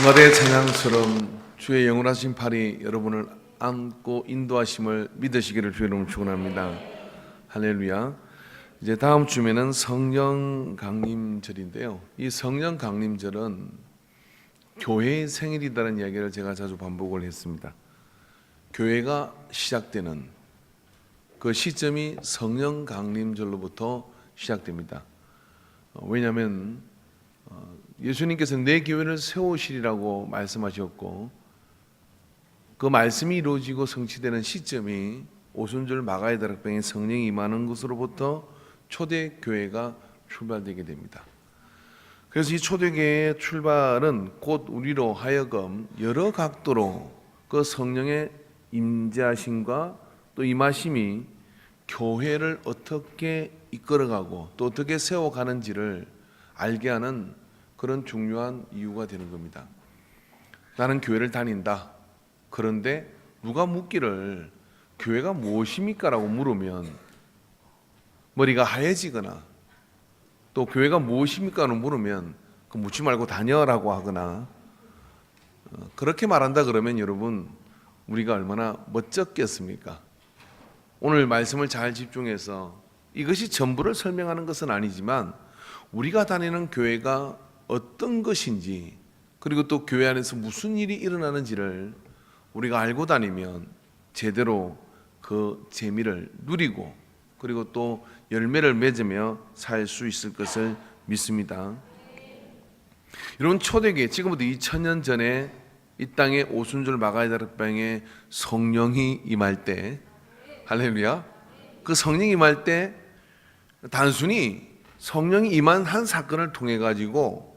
성가대의 찬양처럼 주의 영원하신 팔이 여러분을 안고 인도하심을 믿으시기를 주의 이름으로 축원합니다. 할렐루야. 이제 다음 주면은 성령 강림절인데요. 이 성령 강림절은 교회의 생일이라는 이야기를 제가 자주 반복을 했습니다. 교회가 시작되는 그 시점이 성령 강림절로부터 시작됩니다. 왜냐하면 예수님께서 내 교회를 세우시리라고 말씀하셨고, 그 말씀이 이루어지고 성취되는 시점이 오순절 마가의 다락방에 성령이 임하는 것으로부터 초대교회가 출발되게 됩니다. 그래서 이 초대교회의 출발은 곧 우리로 하여금 여러 각도로 그 성령의 임재하심과 또 임하심이 교회를 어떻게 이끌어가고 또 어떻게 세워가는지를 알게 하는 그런 중요한 이유가 되는 겁니다. 나는 교회를 다닌다. 그런데 누가 묻기를 교회가 무엇입니까? 라고 물으면 머리가 하얘지거나, 또 교회가 무엇입니까? 라고 물으면 그 묻지 말고 다녀라고 하거나, 그렇게 말한다 그러면 여러분, 우리가 얼마나 멋졌겠습니까? 오늘 말씀을 잘 집중해서 이것이 전부를 설명하는 것은 아니지만 우리가 다니는 교회가 어떤 것인지, 그리고 또 교회 안에서 무슨 일이 일어나는지를 우리가 알고 다니면 제대로 그 재미를 누리고 그리고 또 열매를 맺으며 살 수 있을 것을 믿습니다. 여러분, 초대교회 지금부터 2000년 전에 이 땅에 오순절 마가의 다락방에 성령이 임할 때, 할렐루야, 그 성령이 임할 때 단순히 성령이 임한 한 사건을 통해 가지고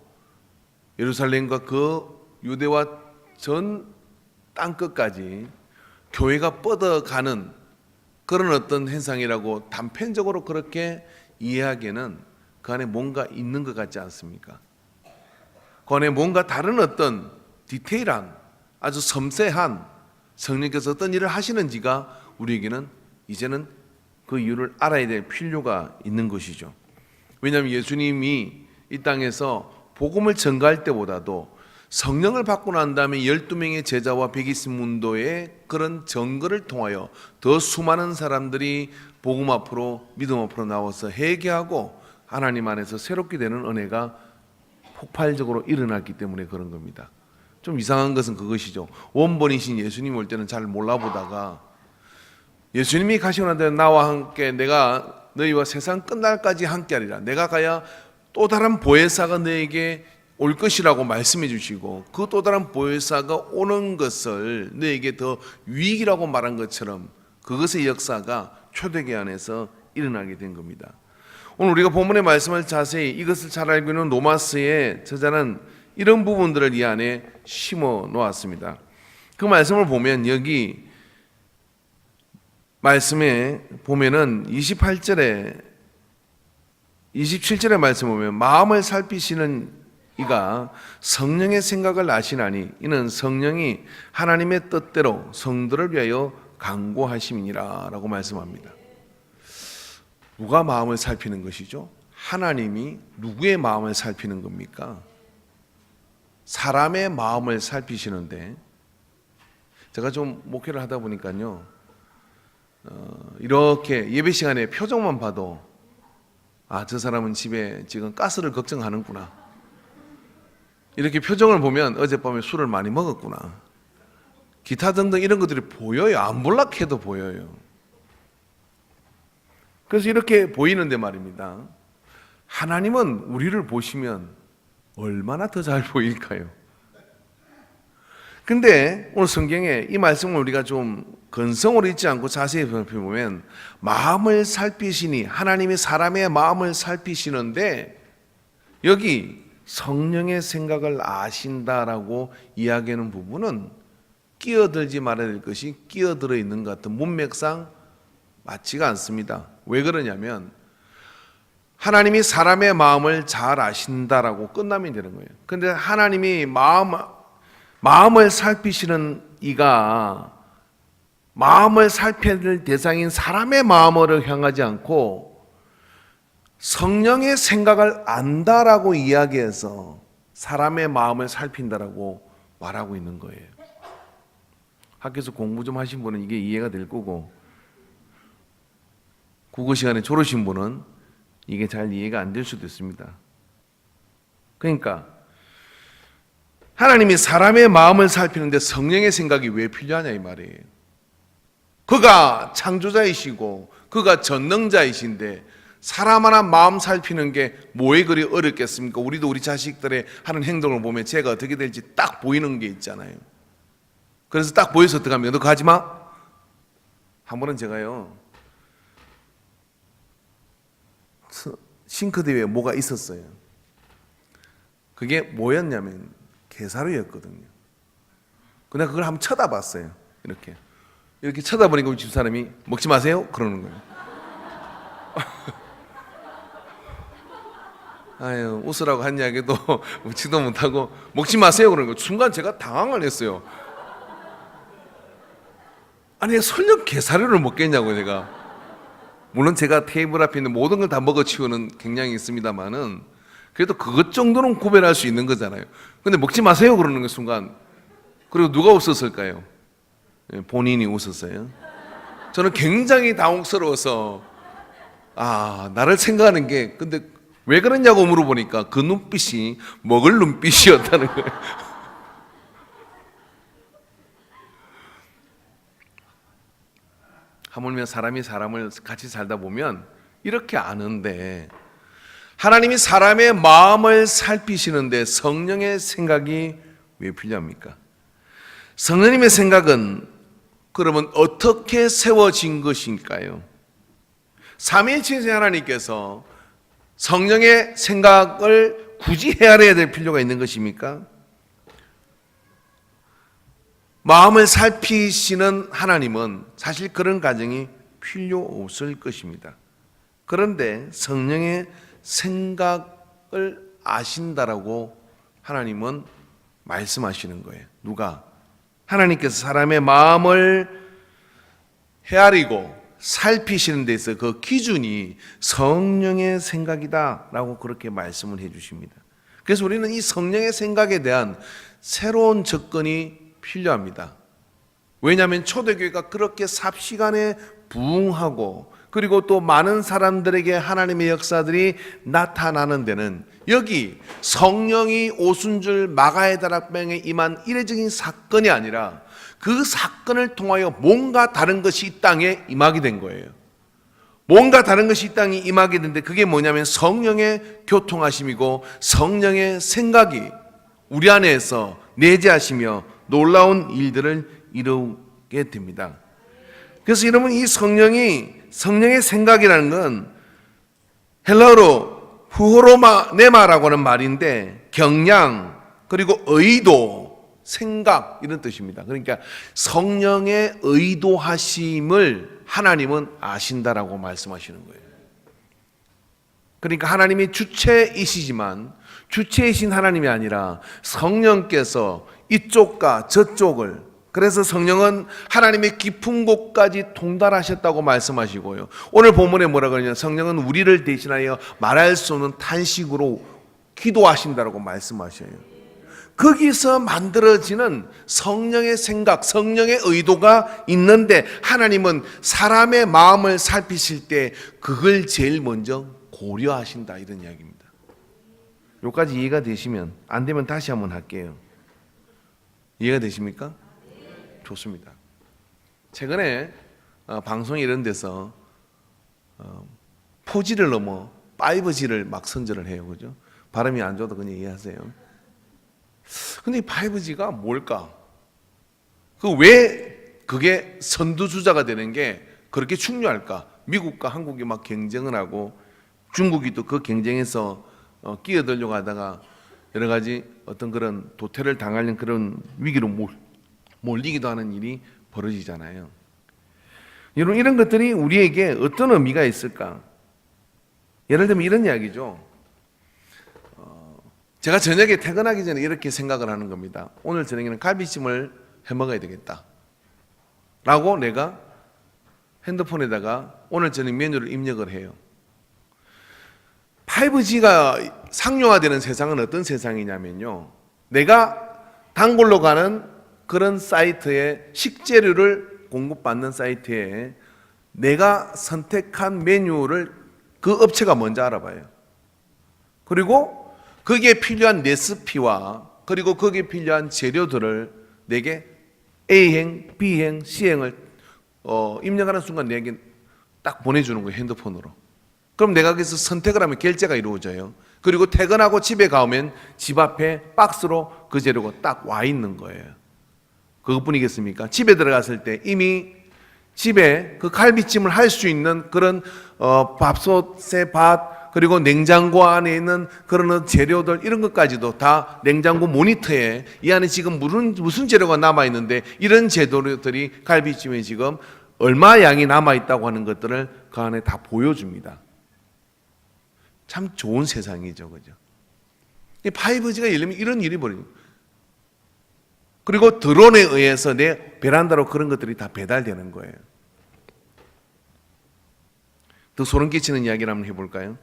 예루살렘과 그 유대와 전 땅끝까지 교회가 뻗어가는 그런 어떤 현상이라고 단편적으로 그렇게 이해하기에는 그 안에 뭔가 있는 것 같지 않습니까? 그 안에 뭔가 다른 어떤 디테일한, 아주 섬세한 성령께서 어떤 일을 하시는지가 우리에게는 이제는 그 이유를 알아야 될 필요가 있는 것이죠. 왜냐하면 예수님이 이 땅에서 복음을 전가할 때보다도 성령을 받고 난 다음에 12명의 제자와 120문도의 그런 전거를 통하여 더 수많은 사람들이 복음 앞으로, 믿음 앞으로 나와서 회개하고 하나님 안에서 새롭게 되는 은혜가 폭발적으로 일어났기 때문에 그런 겁니다. 좀 이상한 것은 그것이죠. 원본이신 예수님 올 때는 잘 몰라보다가 예수님이 가시고 난 다음에 나와 함께 내가 너희와 세상 끝날까지 함께하리라, 내가 가야 또 다른 보혜사가 너에게 올 것이라고 말씀해 주시고, 그 또 다른 보혜사가 오는 것을 너에게 더 유익이라고 말한 것처럼 그것의 역사가 초대교회 안에서 일어나게 된 겁니다. 오늘 우리가 본문의 말씀을 자세히 이것을 잘 알고 있는 로마서의 저자는 이런 부분들을 이 안에 심어 놓았습니다. 그 말씀을 보면 여기 말씀에 보면은 28절에 27절의 말씀 보면 마음을 살피시는 이가 성령의 생각을 아시나니 이는 성령이 하나님의 뜻대로 성도를 위하여 간구하심이니라 라고 말씀합니다. 누가 마음을 살피는 것이죠? 하나님이 누구의 마음을 살피는 겁니까? 사람의 마음을 살피시는데, 제가 좀 목회를 하다 보니까요, 이렇게 예배 시간에 표정만 봐도 저 사람은 집에 지금 가스를 걱정하는구나, 이렇게 표정을 보면 어젯밤에 술을 많이 먹었구나, 기타 등등 이런 것들이 보여요. 안 볼라 해도 보여요. 그래서 이렇게 보이는데 말입니다, 하나님은 우리를 보시면 얼마나 더 잘 보일까요? 근데 오늘 성경에 이 말씀을 우리가 좀 건성으로 읽지 않고 자세히 살펴보면 마음을 살피시니, 하나님이 사람의 마음을 살피시는데 여기 성령의 생각을 아신다라고 이야기하는 부분은 끼어들지 말아야 될 것이 끼어들어 있는 것 같은 문맥상 맞지가 않습니다. 왜 그러냐면 하나님이 사람의 마음을 잘 아신다라고 끝나면 되는 거예요. 그런데 하나님이 마음을 살피시는 이가 마음을 살펴야 될 대상인 사람의 마음을 향하지 않고 성령의 생각을 안다라고 이야기해서 사람의 마음을 살핀다라고 말하고 있는 거예요. 학교에서 공부 좀 하신 분은 이게 이해가 될 거고, 국어 시간에 졸으신 분은 이게 잘 이해가 안 될 수도 있습니다. 그러니까 하나님이 사람의 마음을 살피는데 성령의 생각이 왜 필요하냐 이 말이에요. 그가 창조자이시고 그가 전능자이신데 사람 하나 마음 살피는 게 뭐에 그리 어렵겠습니까? 우리도 우리 자식들의 하는 행동을 보면 제가 어떻게 될지 딱 보이는 게 있잖아요. 그래서 딱 보여서 어떻게 하면 너 가지 마. 한 번은 제가요, 싱크대 위에 뭐가 있었어요. 그게 뭐였냐면 게사료였거든요. 그냥 그걸 한번 쳐다봤어요. 이렇게 쳐다보니까 우리 집사람이 먹지 마세요 그러는 거예요. 아유, 웃으라고 한 이야기도 먹지도 못하고 먹지 마세요 그러는 거예요. 순간 제가 당황을 했어요. 아니 설령 게사료를 먹겠냐고. 제가 물론 제가 테이블 앞에 있는 모든 걸 다 먹어치우는 경향이 있습니다만은 그래도 그것 정도는 구별할 수 있는 거잖아요. 근데 먹지 마세요 그러는 거 순간. 그리고 누가 웃었을까요? 본인이 웃었어요. 저는 굉장히 당혹스러워서 나를 생각하는 게, 근데 왜 그러냐고 물어보니까 그 눈빛이 먹을 눈빛이었다는 거예요. 하물며 사람이 사람을 같이 살다 보면 이렇게 아는데, 하나님이 사람의 마음을 살피시는데 성령의 생각이 왜 필요합니까? 성령님의 생각은 그러면 어떻게 세워진 것일까요? 삼위일체이신 하나님께서 성령의 생각을 굳이 헤아려야 될 필요가 있는 것입니까? 마음을 살피시는 하나님은 사실 그런 과정이 필요 없을 것입니다. 그런데 성령의 생각을 아신다라고 하나님은 말씀하시는 거예요. 누가? 하나님께서 사람의 마음을 헤아리고 살피시는 데 있어 그 기준이 성령의 생각이다라고 그렇게 말씀을 해 주십니다. 그래서 우리는 이 성령의 생각에 대한 새로운 접근이 필요합니다. 왜냐하면 초대교회가 그렇게 삽시간에 부흥하고 그리고 또 많은 사람들에게 하나님의 역사들이 나타나는 데는 여기 성령이 오순절 마가의 다락방에 임한 이례적인 사건이 아니라 그 사건을 통하여 뭔가 다른 것이 이 땅에 임하게 된 거예요. 뭔가 다른 것이 이 땅에 임하게 된데 그게 뭐냐면 성령의 교통하심이고 성령의 생각이 우리 안에서 내재하시며 놀라운 일들을 이루게 됩니다. 그래서 여러분, 이 성령의 생각이라는 건 헬라어로 후호로네마라고 하는 말인데 경량 그리고 의도, 생각 이런 뜻입니다. 그러니까 성령의 의도하심을 하나님은 아신다라고 말씀하시는 거예요. 그러니까 하나님이 주체이시지만 주체이신 하나님이 아니라 성령께서 이쪽과 저쪽을, 그래서 성령은 하나님의 깊은 곳까지 통달하셨다고 말씀하시고요. 오늘 본문에 뭐라 그러냐? 성령은 우리를 대신하여 말할 수 없는 탄식으로 기도하신다고 말씀하셔요. 거기서 만들어지는 성령의 생각, 성령의 의도가 있는데 하나님은 사람의 마음을 살피실 때 그걸 제일 먼저 고려하신다, 이런 이야기입니다. 여기까지 이해가 되시면, 안 되면 다시 한번 할게요. 이해가 되십니까? 좋습니다. 최근에 방송 이런 데서 4G를 넘어 5G를 막 선전을 해요. 그죠? 발음이 안 좋아도 그냥 이해하세요. 근데 이 5G가 뭘까? 왜 그게 선두주자가 되는 게 그렇게 중요할까? 미국과 한국이 막 경쟁을 하고 중국이 또 그 경쟁에서 끼어들려고 하다가 여러 가지 어떤 그런 도태를 당하는 그런 위기로 몰리기도 하는 일이 벌어지잖아요. 여러분, 이런 것들이 우리에게 어떤 의미가 있을까? 예를 들면 이런 이야기죠. 제가 저녁에 퇴근하기 전에 이렇게 생각을 하는 겁니다. 오늘 저녁에는 갈비찜을 해 먹어야 되겠다 라고 내가 핸드폰에다가 오늘 저녁 메뉴를 입력을 해요. 5G가 상용화되는 세상은 어떤 세상이냐면요, 내가 단골로 가는 그런 사이트에 식재료를 공급받는 사이트에 내가 선택한 메뉴를 그 업체가 먼저 알아봐요. 그리고 거기에 필요한 레시피와 그리고 거기에 필요한 재료들을 내게 A행, B행, C행을 입력하는 순간 내게 딱 보내주는 거예요. 핸드폰으로. 그럼 내가 거기서 선택을 하면 결제가 이루어져요. 그리고 퇴근하고 집에 가면 집 앞에 박스로 그 재료가 딱 와 있는 거예요. 그것뿐이겠습니까? 집에 들어갔을 때 이미 집에 그 갈비찜을 할 수 있는 그런 밥솥에 밥, 그리고 냉장고 안에 있는 그런 재료들 이런 것까지도 다 냉장고 모니터에 이 안에 지금 무슨 재료가 남아 있는데 이런 재료들이 갈비찜에 지금 얼마 양이 남아 있다고 하는 것들을 그 안에 다 보여줍니다. 참 좋은 세상이죠, 그죠? 이 5G가 열리면 이런 일이 벌어집니다. 그리고 드론에 의해서 내 베란다로 그런 것들이 다 배달되는 거예요. 더 소름 끼치는 이야기를 한번 해볼까요?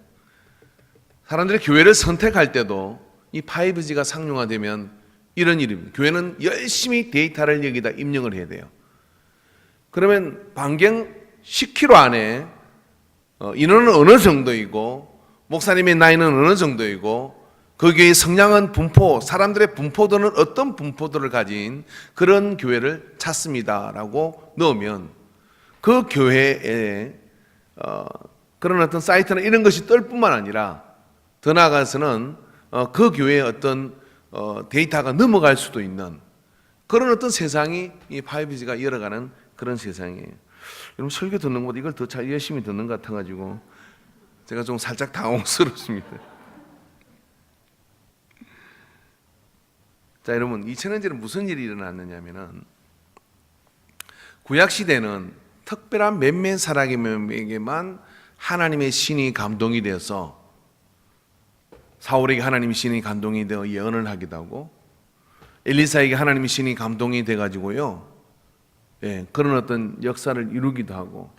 사람들이 교회를 선택할 때도 이 5G가 상용화되면 이런 일입니다. 교회는 열심히 데이터를 여기다 입력을 해야 돼요. 그러면 반경 10km 안에 인원은 어느 정도이고 목사님의 나이는 어느 정도이고 거기에 성량은 분포, 사람들의 분포도는 어떤 분포도를 가진 그런 교회를 찾습니다라고 넣으면 그 교회에 그런 어떤 사이트나 이런 것이 뜰 뿐만 아니라 더 나아가서는 그 교회의 어떤 데이터가 넘어갈 수도 있는 그런 어떤 세상이 이 5G가 열어가는 그런 세상이에요. 여러분 설교 듣는 것보다 이걸 더 잘 열심히 듣는 것 같아가지고 제가 좀 살짝 당황스럽습니다. 자, 여러분 2000년째는 무슨 일이 일어났느냐면은 구약 시대는 특별한 몇몇 사람에게만 하나님의 신이 감동이 되어서 사울에게 하나님의 신이 감동이 되어 예언을 하기도 하고 엘리사에게 하나님의 신이 감동이 돼 가지고요, 그런 어떤 역사를 이루기도 하고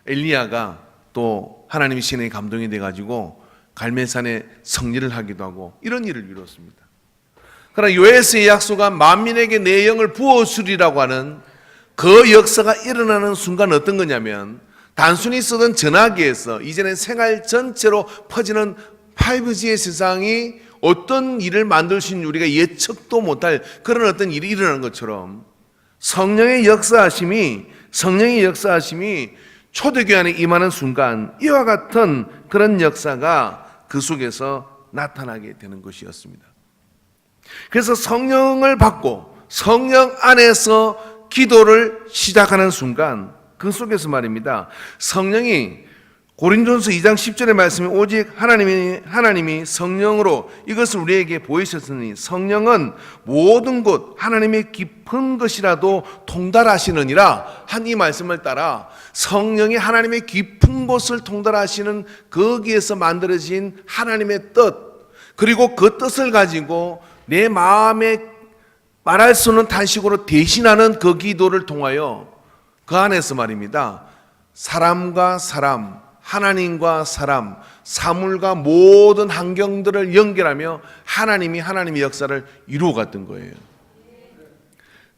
엘리야가 또 하나님의 신의 감동이 돼 가지고 갈멜산에 성리를 하기도 하고 이런 일을 이뤘습니다. 그러나 요에스의 약속한 만민에게 내 영을 부어주리라고 하는 그 역사가 일어나는 순간 어떤 거냐면 단순히 쓰던 전화기에서 이제는 생활 전체로 퍼지는 5G의 세상이 어떤 일을 만들 수 있는 우리가 예측도 못할 그런 어떤 일이 일어나는 것처럼 성령의 역사하심이 초대교회 안에 임하는 순간 이와 같은 그런 역사가 그 속에서 나타나게 되는 것이었습니다. 그래서 성령을 받고 성령 안에서 기도를 시작하는 순간 그 속에서 말입니다. 성령이 고린도전서 2장 10절의 말씀이 오직 하나님이 성령으로 이것을 우리에게 보이셨으니 성령은 모든 곳 하나님의 깊은 것이라도 통달하시느니라 한 이 말씀을 따라 성령이 하나님의 깊은 곳을 통달하시는 거기에서 만들어진 하나님의 뜻, 그리고 그 뜻을 가지고 내 마음에 말할 수 없는 탄식으로 대신하는 그 기도를 통하여 그 안에서 말입니다. 사람과 사람, 하나님과 사람, 사물과 모든 환경들을 연결하며 하나님의 역사를 이루어갔던 거예요.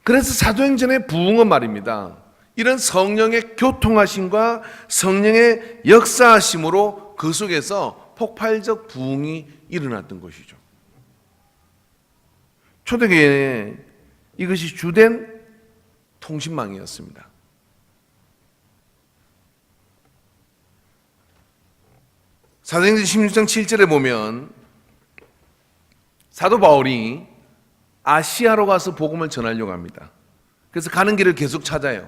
그래서 사도행전의 부흥은 말입니다. 이런 성령의 교통하심과 성령의 역사하심으로 그 속에서 폭발적 부흥이 일어났던 것이죠. 초대교회에 이것이 주된 통신망이었습니다. 사도행전 16장 7절에 보면 사도 바울이 아시아로 가서 복음을 전하려고 합니다. 그래서 가는 길을 계속 찾아요.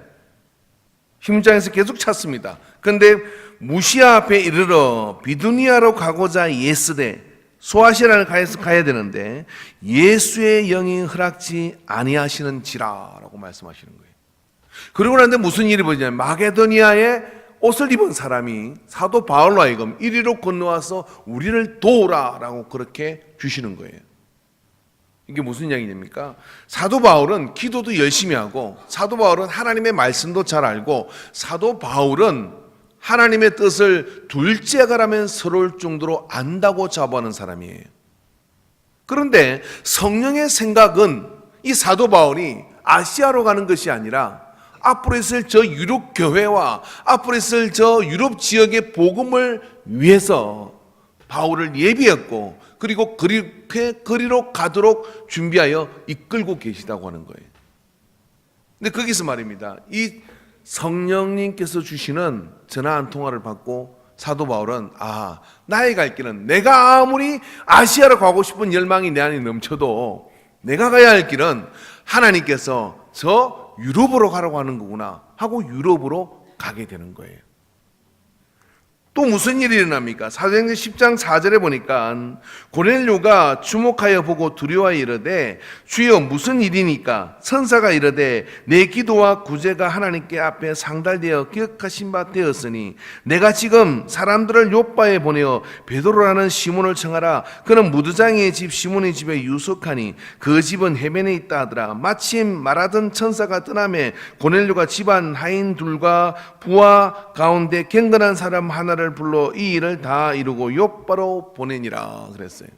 16장에서 계속 찾습니다. 그런데 무시아 앞에 이르러 비두니아로 가고자 예스되 소아시아를 가야 되는데 예수의 영이 허락지 아니하시는지라라고 말씀하시는 거예요. 그러고 나는데 무슨 일이 벌어지냐면 마게도니아에 옷을 입은 사람이 사도 바울로 하여금 이리로 건너와서 우리를 도우라라고 그렇게 주시는 거예요. 이게 무슨 이야기입니까? 사도 바울은 기도도 열심히 하고 사도 바울은 하나님의 말씀도 잘 알고 사도 바울은 하나님의 뜻을 둘째가라면 서러울 정도로 안다고 자부하는 사람이에요. 그런데 성령의 생각은 이 사도 바울이 아시아로 가는 것이 아니라 앞으로 있을 저 유럽 교회와 앞으로 있을 저 유럽 지역의 복음을 위해서 바울을 예비했고 그리고 그렇게 거리로 가도록 준비하여 이끌고 계시다고 하는 거예요. 근데 거기서 말입니다. 이 성령님께서 주시는 전화 한 통화를 받고 사도 바울은 나의 갈 길은 내가 아무리 아시아로 가고 싶은 열망이 내 안에 넘쳐도 내가 가야 할 길은 하나님께서 저 유럽으로 가라고 하는 거구나 하고 유럽으로 가게 되는 거예요. 또 무슨 일이 일어납니까? 사도행전 10장 4절에 보니까 고넬료가 주목하여 보고 두려워하여 이르되 주여 무슨 일이니까? 천사가 이르되 내 기도와 구제가 하나님께 앞에 상달되어 기억하신 바 되었으니 내가 지금 사람들을 요바에 보내어 베드로라는 시몬을 청하라. 그는 무두장이의 집 시몬의 집에 유숙하니 그 집은 해변에 있다 하더라. 마침 말하던 천사가 떠나매 고넬료가 집안 하인 둘과 부하 가운데 경건한 사람 하나를 불러 이 일을 다 이루고 요바로 보내니라 그랬어요.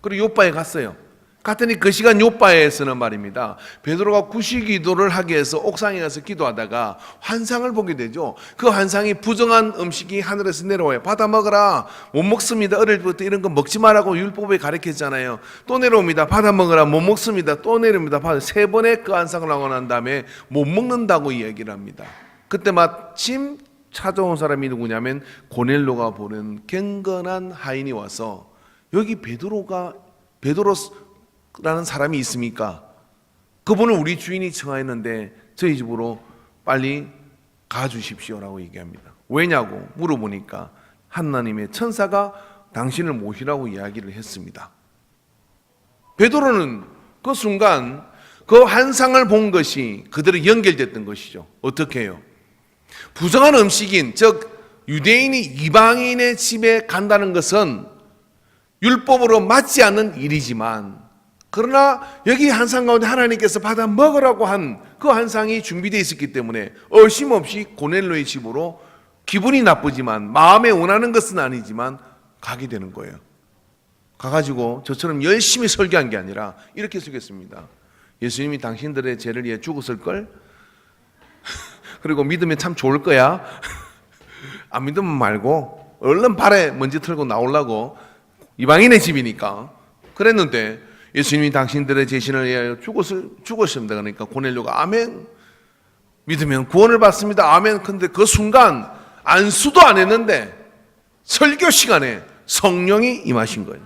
그리고 요바에 갔어요. 갔더니 그 시간 요바에서는 말입니다. 베드로가 구시기도를 하기 위해서 옥상에 가서 기도하다가 환상을 보게 되죠. 그 환상이 부정한 음식이 하늘에서 내려와요. 받아 먹어라. 못 먹습니다. 어릴 때부터 이런 거 먹지 말라고 율법에 가르쳤잖아요. 또 내려옵니다. 받아 먹어라. 못 먹습니다. 또 내려옵니다. 세 번의 그 환상을 하고 난 다음에 못 먹는다고 이야기를 합니다. 그때 마침 찾아온 사람이 누구냐면 고넬료가 보낸 경건한 하인이 와서 여기 베드로라는 사람이 있습니까? 그분을 우리 주인이 청하였는데 저희 집으로 빨리 가주십시오라고 얘기합니다. 왜냐고 물어보니까 하나님의 천사가 당신을 모시라고 이야기를 했습니다. 베드로는 그 순간 그 환상을 본 것이 그대로 연결됐던 것이죠. 어떻게 해요? 부정한 음식인 즉 유대인이 이방인의 집에 간다는 것은 율법으로 맞지 않는 일이지만 그러나 여기 환상 가운데 하나님께서 받아 먹으라고 한 그 환상이 준비되어 있었기 때문에 어심없이 고넬료의 집으로 기분이 나쁘지만 마음에 원하는 것은 아니지만 가게 되는 거예요. 가가지고 저처럼 열심히 설교한 게 아니라 이렇게 쓰겠습니다. 예수님이 당신들의 죄를 위해 죽었을걸? 그리고 믿으면 참 좋을 거야. 안 믿으면 말고 얼른 발에 먼지 털고 나오려고 이방인의 집이니까 그랬는데 예수님이 당신들의 죄신을 위하여 죽으십니다. 그러니까 고넬료가 아멘. 믿으면 구원을 받습니다. 아멘. 근데 그 순간 안수도 안 했는데 설교 시간에 성령이 임하신 거예요.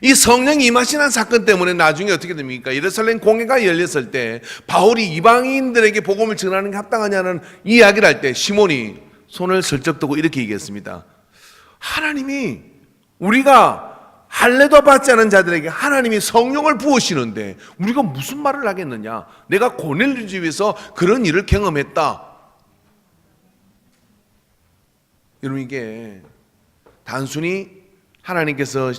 이 성령이 임하시는 사건 때문에 나중에 어떻게 됩니까? 예루살렘 공회가 열렸을 때 바울이 이방인들에게 복음을 전하는 게 합당하냐는 이야기를 할 때 시몬이 손을 슬쩍 뜨고 이렇게 얘기했습니다. 하나님이 우리가 할례도 받지 않은 자들에게 하나님이 성령을 부으시는데 우리가 무슨 말을 하겠느냐? 내가 고넬료 집에서 그런 일을 경험했다. 여러분 이게 단순히 하나님께서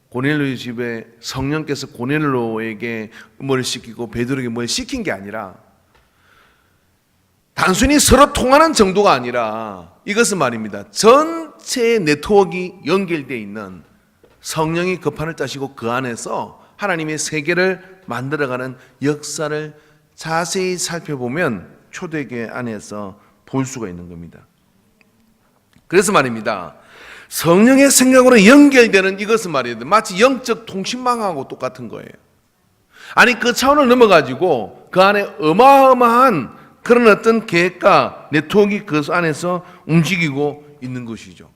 고넬료 집에 성령께서 고넬료에게 뭘 시키고 베드로에게 뭘 시킨 게 아니라 단순히 서로 통하는 정도가 아니라 이것은 말입니다. 전체의 네트워크가 연결되어 있는 성령이 그 판을 짜시고 그 안에서 하나님의 세계를 만들어가는 역사를 자세히 살펴보면 초대교회 안에서 볼 수가 있는 겁니다. 그래서 말입니다. 성령의 생각으로 연결되는 이것은 말이에요. 마치 영적 통신망하고 똑같은 거예요. 아니 그 차원을 넘어가지고 그 안에 어마어마한 그런 어떤 계획과 네트워크가 그 안에서 움직이고 있는 것이죠.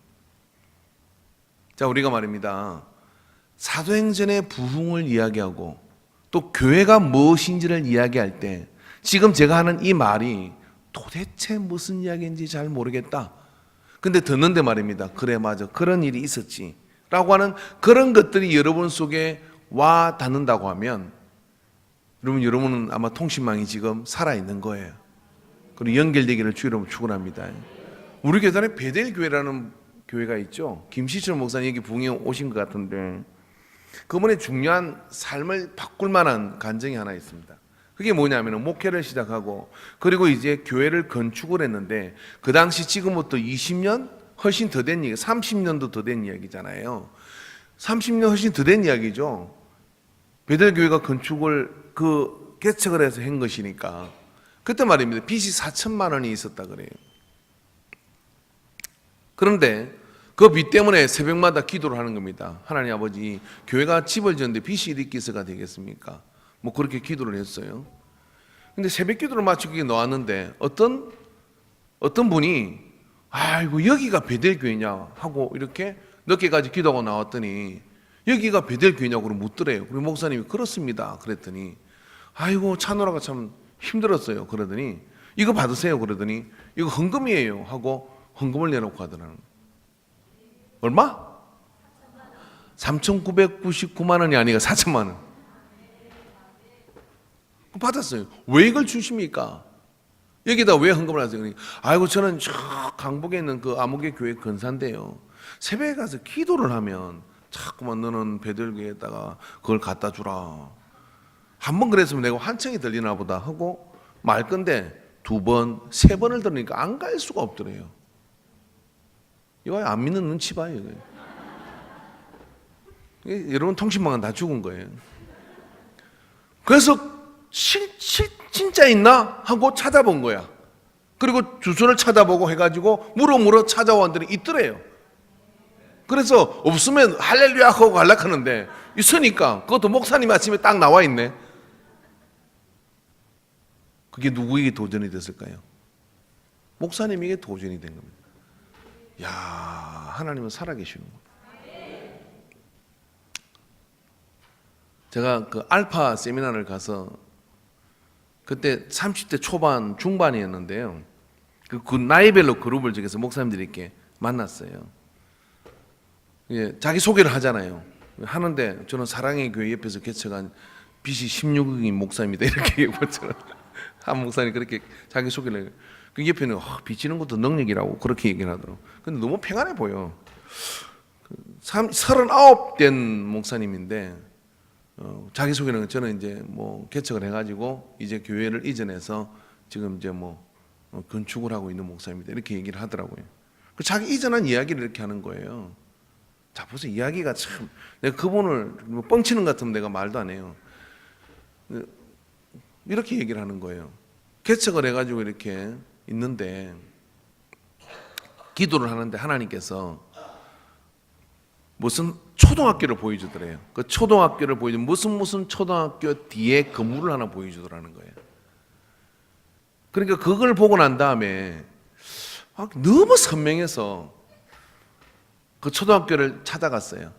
자, 우리가 말입니다. 사도행전의 부흥을 이야기하고 또 교회가 무엇인지를 이야기할 때 지금 제가 하는 이 말이 도대체 무슨 이야기인지 잘 모르겠다. 근데 듣는데 말입니다. 그래 맞아 그런 일이 있었지 라고 하는 그런 것들이 여러분 속에 와 닿는다고 하면 여러분은 아마 통신망이 지금 살아있는 거예요. 그리고 연결되기를 주 여러분 축원합니다. 우리 교단에 베델 교회라는 교회가 있죠. 김시철 목사님 여기 부흥에 오신 것 같은데 그분의 중요한 삶을 바꿀 만한 간증이 하나 있습니다. 그게 뭐냐면 목회를 시작하고 그리고 이제 교회를 건축을 했는데 그 당시 지금부터 20년 훨씬 더 된 얘기, 30년도 더 된 이야기잖아요. 30년 훨씬 더 된 이야기죠. 베델교회가 건축을 개척을 해서 한 것이니까 그때 말입니다. 빚이 4천만 원이 있었다 그래요. 그런데 그 빚 때문에 새벽마다 기도를 하는 겁니다. 하나님 아버지, 교회가 집을 지었는데 빚이 이렇게 있어가 되겠습니까? 뭐 그렇게 기도를 했어요. 근데 새벽 기도를 마치고 나왔는데 어떤 분이 아이고 여기가 베델교회냐 하고 이렇게 늦게까지 기도하고 나왔더니 여기가 베델교회냐고 묻더래요. 그리고 목사님이 그렇습니다 그랬더니 아이고 차노라가 참 힘들었어요. 그러더니 이거 받으세요. 그러더니 이거 헌금이에요 하고 헌금을 내놓고 하더라는 거예요. 얼마? 3,999만 원이 아니라 4천만 원 받았어요. 왜 이걸 주십니까? 여기다 왜 헌금을 하세요? 그러니까 아이고 저는 저 강북에 있는 그 아무개 교회 근사인데요, 새벽에 가서 기도를 하면 자꾸만 너는 베델교회에다가 그걸 갖다 주라. 한 번 그랬으면 내가 환청이 들리나 보다 하고 말 건데 2번, 3번을 들으니까 안 갈 수가 없더래요. 이거 안 믿는 눈치 봐요. 여러분 통신망은 다 죽은 거예요. 그래서 진짜 있나 하고 찾아본 거야. 그리고 주소를 찾아보고 해가지고 물어 찾아왔더니 있더래요. 그래서 없으면 할렐루야 하고 갈락하는데 있으니까 그것도 목사님 아침에 딱 나와 있네. 그게 누구에게 도전이 됐을까요? 목사님에게 도전이 된 겁니다. 야, 하나님은 살아계시는구나. 제가 그 알파 세미나를 가서 그때 30대 초반 중반이었는데요. 그 나이별로 그룹을 정해서 목사님들이 이렇게 만났어요. 자기 소개를 하잖아요. 하는데 저는 사랑의 교회 옆에서 개척한 빚이 16억인 목사입니다. 이렇게 얘기했잖아요. 한 목사님 그렇게 자기 소개를 해요. 그 옆에는 빚지는 것도 능력이라고 그렇게 얘기를 하더라고요. 근데 너무 평안해 보여. 39 된 목사님인데 자기 소개는 저는 이제 뭐 개척을 해가지고 이제 교회를 이전해서 지금 이제 뭐 건축을 하고 있는 목사입니다. 이렇게 얘기를 하더라고요. 그 자기 이전한 이야기를 이렇게 하는 거예요. 자, 보세요. 이야기가 참, 내가 그분을 뭐 뻥치는 것 같으면 내가 말도 안 해요. 이렇게 얘기를 하는 거예요. 개척을 해가지고 이렇게 있는데 기도를 하는데 하나님께서 무슨 초등학교를 보여주더래요. 그 초등학교를 보여주면 무슨 초등학교 뒤에 건물을 하나 보여주더라는 거예요. 그러니까 그걸 보고 난 다음에 너무 선명해서 그 초등학교를 찾아갔어요.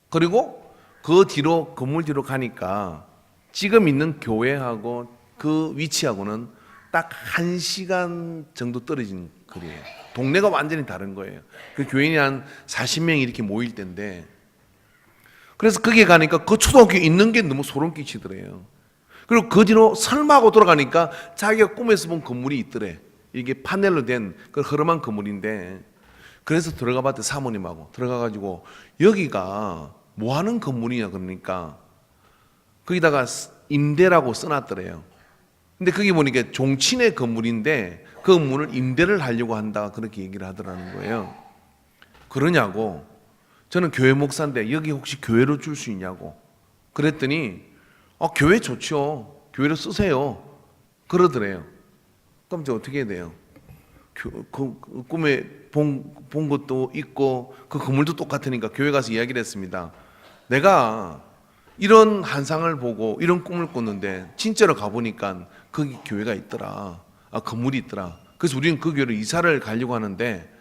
그리고 그 뒤로 건물 뒤로 가니까 지금 있는 교회하고 그 위치하고는 딱 1시간 정도 떨어진 거리예요. 동네가 완전히 다른 거예요. 그 교인이 한 40명이 이렇게 모일 때인데, 그래서 거기에 가니까 그 초등학교 있는 게 너무 소름 끼치더래요. 그리고 그 뒤로 설마 하고 돌아가니까 자기가 꿈에서 본 건물이 있더래. 이게 파넬로 된 그 허름한 건물인데, 그래서 들어가 봤대. 사모님하고 들어가가지고 여기가 뭐 하는 건물이냐 그러니까 거기다가 임대라고 써놨더래요. 근데 거기 보니까 종친의 건물인데 그 건물을 임대를 하려고 한다 그렇게 얘기를 하더라는 거예요. 그러냐고. 저는 교회 목사인데 여기 혹시 교회로 줄 수 있냐고 그랬더니 교회 좋죠. 교회로 쓰세요. 그러더래요. 그럼 이제 어떻게 해야 돼요? 그 꿈에 본 것도 있고 그 건물도 똑같으니까 교회 가서 이야기를 했습니다. 내가 이런 환상을 보고 이런 꿈을 꿨는데 진짜로 가보니까 거기 교회가 있더라. 건물이 있더라. 그래서 우리는 그 교회로 이사를 가려고 하는데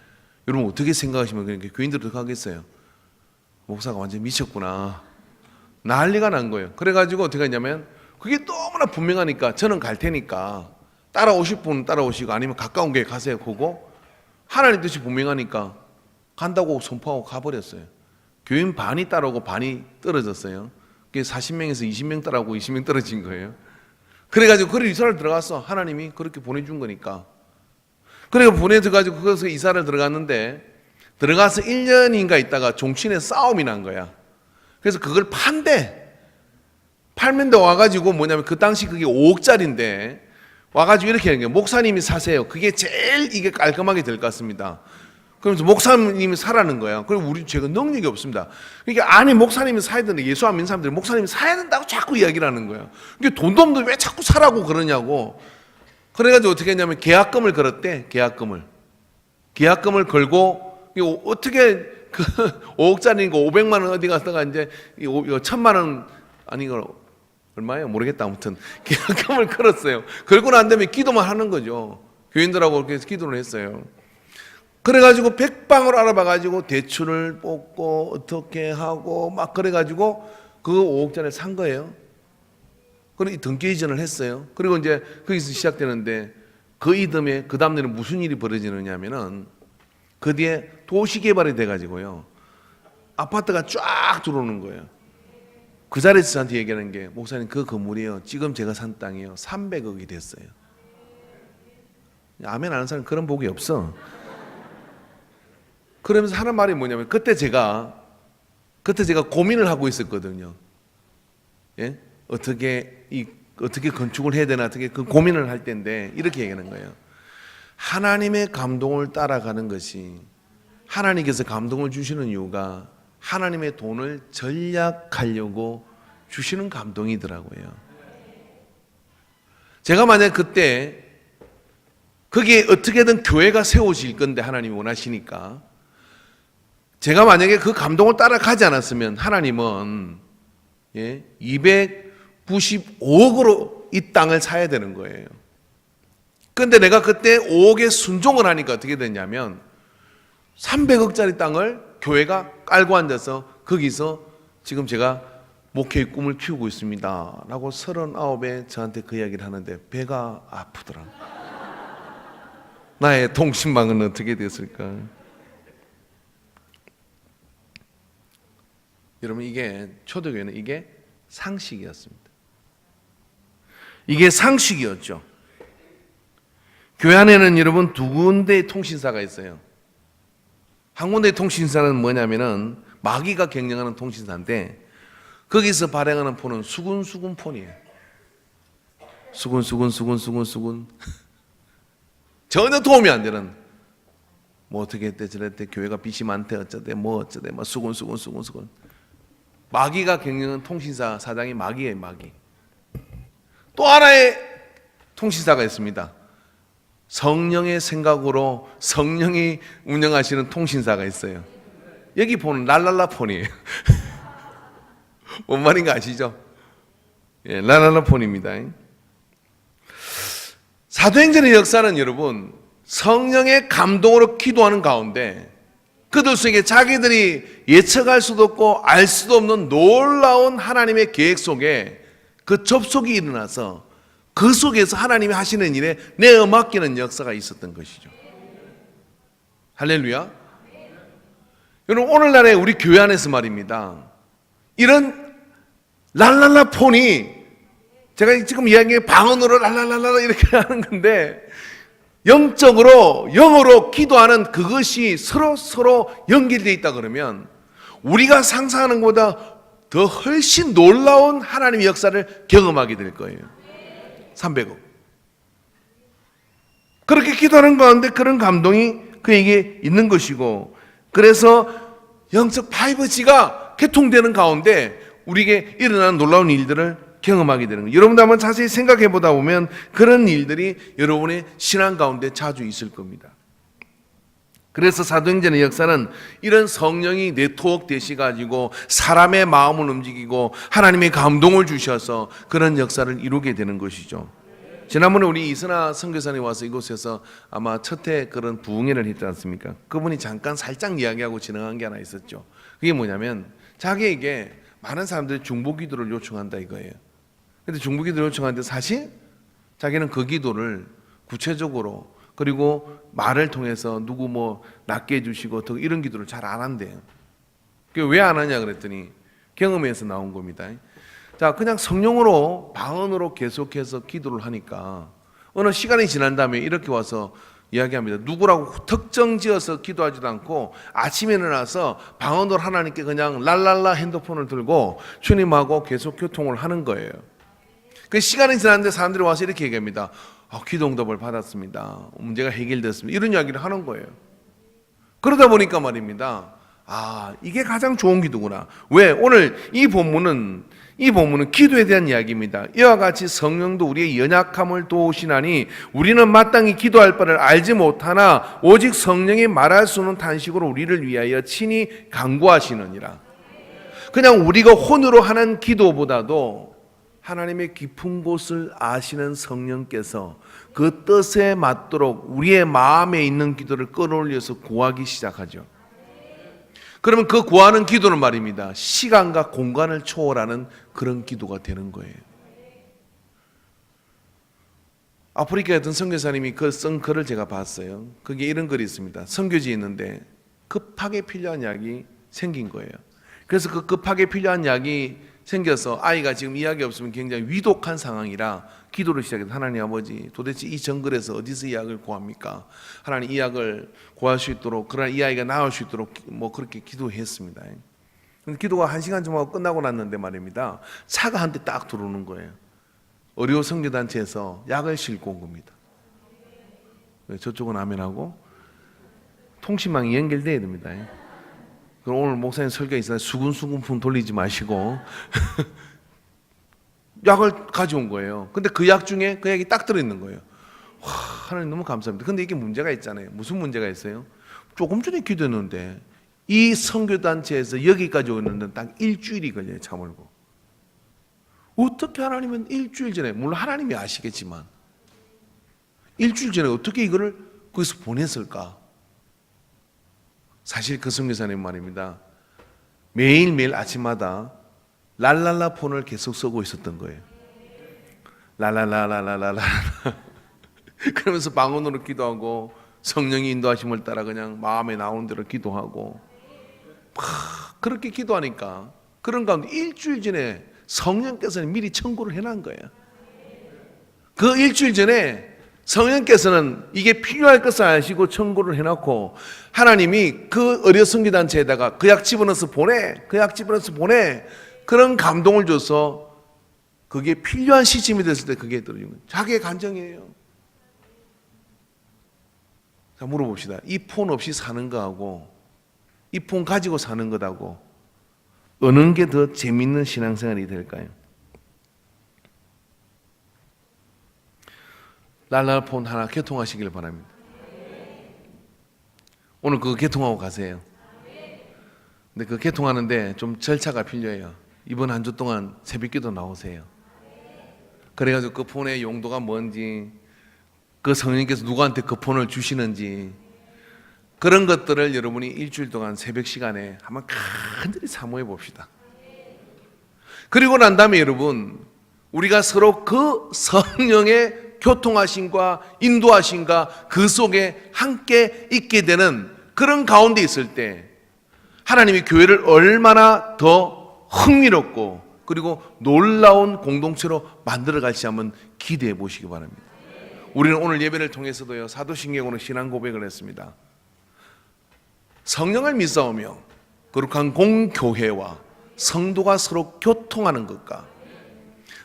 여러분 어떻게 생각하시면 그러니까 교인들 어떻게 하겠어요? 목사가 완전 미쳤구나. 난리가 난 거예요. 그래가지고 어떻게 했냐면 그게 너무나 분명하니까 저는 갈 테니까 따라오실 분은 따라오시고 아니면 가까운 교회 가세요. 그거 하나님 뜻이 분명하니까 간다고 선포하고 가버렸어요. 교인 반이 따라오고 반이 떨어졌어요. 그게 40명에서 20명 따라오고 20명 떨어진 거예요. 그래가지고 그래 이사를 들어갔어. 하나님이 그렇게 보내준 거니까. 그래 보내줘가지고 그것을 이사를 들어갔는데 들어가서 1년인가 있다가 종친의 싸움이 난 거야. 그래서 그걸 판대. 팔면대 와가지고 뭐냐면 그 당시 그게 5억짜리인데 와가지고 이렇게 하는 거예요. 목사님이 사세요. 그게 제일 이게 깔끔하게 될 것 같습니다. 그러면서 목사님이 사라는 거야. 그리고 제가 능력이 없습니다. 그러니까 아니 목사님이 사야 되는데 예수 안 믿는 사람들이 목사님이 사야 된다고 자꾸 이야기를 하는 거예요. 그러니까 돈도 없는데 왜 자꾸 사라고 그러냐고. 그래가지고 어떻게 했냐면 계약금을 걸었대. 계약금을 걸고 어떻게 그 5억짜리니까 500만 원 어디 갔다가 이제 1000만 원 아니 이거 얼마예요? 모르겠다. 아무튼 계약금을 걸었어요. 걸고 난 다음에 기도만 하는 거죠. 교인들하고 그렇게 기도를 했어요. 그래가지고 백방으로 알아봐가지고 대출을 뽑고 어떻게 하고 막 그래가지고 그 5억짜리를 산 거예요. 그리고 등기 이전을 했어요. 그리고 이제 거기서 시작되는데 그 이듬해 그 다음날에 무슨 일이 벌어지느냐면은 그 뒤에 도시 개발이 돼가지고요. 아파트가 쫙 들어오는 거예요. 그 자리에서 저한테 얘기하는 게 목사님 그 건물이요. 지금 제가 산 땅이요. 300억이 됐어요. 아멘 하는 사람 그런 복이 없어. 그러면서 하는 말이 뭐냐면 그때 제가 고민을 하고 있었거든요. 예? 어떻게 건축을 해야 되나 어떻게 그 고민을 할 때인데 이렇게 얘기하는 거예요. 하나님의 감동을 따라가는 것이 하나님께서 감동을 주시는 이유가 하나님의 돈을 전략하려고 주시는 감동이더라고요. 제가 만약 그때 거기에 어떻게든 교회가 세워질 건데 하나님이 원하시니까 제가 만약에 그 감동을 따라가지 않았으면 하나님은 295억으로 이 땅을 사야 되는 거예요. 그런데 내가 그때 5억에 순종을 하니까 어떻게 됐냐면 300억짜리 땅을 교회가 깔고 앉아서 거기서 지금 제가 목회의 꿈을 키우고 있습니다 라고 39에 저한테 그 이야기를 하는데 배가 아프더라. 나의 통신망은 어떻게 됐을까? 여러분 이게 초대교회는 이게 상식이었습니다. 이게 상식이었죠. 교회 안에는 여러분 두 군데의 통신사가 있어요. 한 군데의 통신사는 뭐냐면은 마귀가 경영하는 통신사인데 거기서 발행하는 폰은 수군수군 폰이에요. 수군 전혀 도움이 안 되는 뭐 어떻게 했대 저랬대 교회가 빚이 많대 어쩌대 뭐 어쩌대 뭐 수군 마귀가 경영하는 통신사 사장이 마귀예요. 마귀. 또 하나의 통신사가 있습니다. 성령의 생각으로 성령이 운영하시는 통신사가 있어요. 여기 폰은 랄랄라 폰이에요. 뭔 말인지 아시죠? 예, 랄랄라 폰입니다. 사도행전의 역사는 여러분 성령의 감동으로 기도하는 가운데 그들 속에 자기들이 예측할 수도 없고 알 수도 없는 놀라운 하나님의 계획 속에 그 접속이 일어나서 그 속에서 하나님이 하시는 일에 내어 맡기는 역사가 있었던 것이죠. 할렐루야. 여러분 오늘날에 우리 교회 안에서 말입니다. 이런 랄랄라 폰이 제가 지금 이야기에 방언으로 랄랄랄라 이렇게 하는 건데 영으로 기도하는 그것이 서로 연결되어 있다 그러면 우리가 상상하는 것보다 더 훨씬 놀라운 하나님의 역사를 경험하게 될 거예요. 300억. 그렇게 기도하는 가운데 그런 감동이 그에게 있는 것이고 그래서 영적 5G가 개통되는 가운데 우리에게 일어나는 놀라운 일들을 경험하게 되는 거예요. 여러분도 한번 자세히 생각해 보다 보면 그런 일들이 여러분의 신앙 가운데 자주 있을 겁니다. 그래서 사도행전의 역사는 이런 성령이 네트워크 되시가지고 사람의 마음을 움직이고 하나님의 감동을 주셔서 그런 역사를 이루게 되는 것이죠. 지난번에 우리 이선아 선교사님 와서 이곳에서 아마 첫해 그런 부흥회를 했지 않습니까? 그분이 잠깐 살짝 이야기하고 진행한 게 하나 있었죠. 그게 뭐냐면 자기에게 많은 사람들이 중보기도를 요청한다 이거예요. 근데 중보기도를 요청하는데 사실 자기는 그 기도를 구체적으로 그리고 말을 통해서 누구 뭐 낫게 해주시고 더 이런 기도를 잘 안 한대요. 그게 왜 안 하냐 그랬더니 경험에서 나온 겁니다. 자, 그냥 성령으로 방언으로 계속해서 기도를 하니까 어느 시간이 지난 다음에 이렇게 와서 이야기합니다. 누구라고 특정 지어서 기도하지도 않고 아침에 일어나서 방언으로 하나님께 그냥 랄랄라 핸드폰을 들고 주님하고 계속 교통을 하는 거예요. 그 시간이 지났는데 사람들이 와서 이렇게 얘기합니다. 기도 응답을 받았습니다. 문제가 해결됐습니다. 이런 이야기를 하는 거예요. 그러다 보니까 말입니다. 이게 가장 좋은 기도구나. 왜? 오늘 이 본문은 기도에 대한 이야기입니다. 이와 같이 성령도 우리의 연약함을 도우시나니 우리는 마땅히 기도할 바를 알지 못하나 오직 성령이 말할 수 없는 탄식으로 우리를 위하여 친히 간구하시느니라. 그냥 우리가 혼으로 하는 기도보다도 하나님의 깊은 곳을 아시는 성령께서 그 뜻에 맞도록 우리의 마음에 있는 기도를 끌어올려서 구하기 시작하죠. 그러면 그 구하는 기도는 말입니다, 시간과 공간을 초월하는 그런 기도가 되는 거예요. 아프리카에 어떤 선교사님이 쓴 글을 제가 봤어요. 거기에 이런 글이 있습니다. 선교지에 있는데 급하게 필요한 약이 생긴 거예요. 그래서 그 급하게 필요한 약이 생겨서 아이가 지금 이약이 없으면 굉장히 위독한 상황이라 기도를 시작해서 하나님 아버지, 도대체 이 정글에서 어디서 이 약을 구합니까? 하나님 이 약을 구할 수 있도록, 그러나 이 아이가 나을 수 있도록 그렇게 기도했습니다. 기도가 1시간 좀 하고 끝나고 났는데 말입니다, 차가 한 대 딱 들어오는 거예요. 의료 선교단체에서 약을 싣고 온 겁니다. 저쪽은 아멘하고 통신망이 연결돼야 됩니다. 그럼 오늘 목사님 설교에 있어서 수근수근 돌리지 마시고 약을 가져온 거예요. 근데 그 약 중에 그 약이 딱 들어있는 거예요. 하나님 너무 감사합니다. 근데 이게 문제가 있잖아요. 무슨 문제가 있어요? 조금 전에 기도했는데 이 선교단체에서 여기까지 오는데 딱 일주일이 걸려요. 차 몰고. 어떻게 하나님은 일주일 전에, 물론 하나님이 아시겠지만 일주일 전에 어떻게 이거를 거기서 보냈을까? 사실 그 선교사님 말입니다, 매일매일 아침마다 랄랄라 폰을 계속 쓰고 있었던 거예요. 랄랄라랄랄랄라 그러면서 방언으로 기도하고 성령이 인도하심을 따라 그냥 마음에 나오는 대로 기도하고 그렇게 기도하니까 그런 가운데 일주일 전에 성령께서는 미리 청구를 해놓은 거예요. 그 일주일 전에 성령께서는 이게 필요할 것을 아시고 청구를 해놓고 하나님이 그 의료 선교단체에다가 그 약 집어넣어서 보내, 그 약 집어넣어서 보내, 그런 감동을 줘서 그게 필요한 시점이 됐을 때 그게 떨어진 거예요. 자기의 간정이에요. 자, 물어봅시다. 이 폰 없이 사는 거하고 이 폰 가지고 사는 것하고 어느 게 더 재밌는 신앙생활이 될까요? 랄랄폰 하나 개통하시길 바랍니다. 오늘 그거 개통하고 가세요. 근데 그 개통하는데 좀 절차가 필요해요. 이번 한 주 동안 새벽기도 나오세요. 그래가지고 그 폰의 용도가 뭔지, 그 성령께서 누구한테 그 폰을 주시는지, 그런 것들을 여러분이 일주일 동안 새벽 시간에 한번 간절히 사모해 봅시다. 그리고 난 다음에 여러분, 우리가 서로 그 성령의 교통하심과 인도하심과 그 속에 함께 있게 되는 그런 가운데 있을 때 하나님이 교회를 얼마나 더 흥미롭고 그리고 놀라운 공동체로 만들어갈지 한번 기대해 보시기 바랍니다. 우리는 오늘 예배를 통해서도요, 사도신경으로 신앙 고백을 했습니다. 성령을 믿사오며 거룩한 공교회와 성도가 서로 교통하는 것과,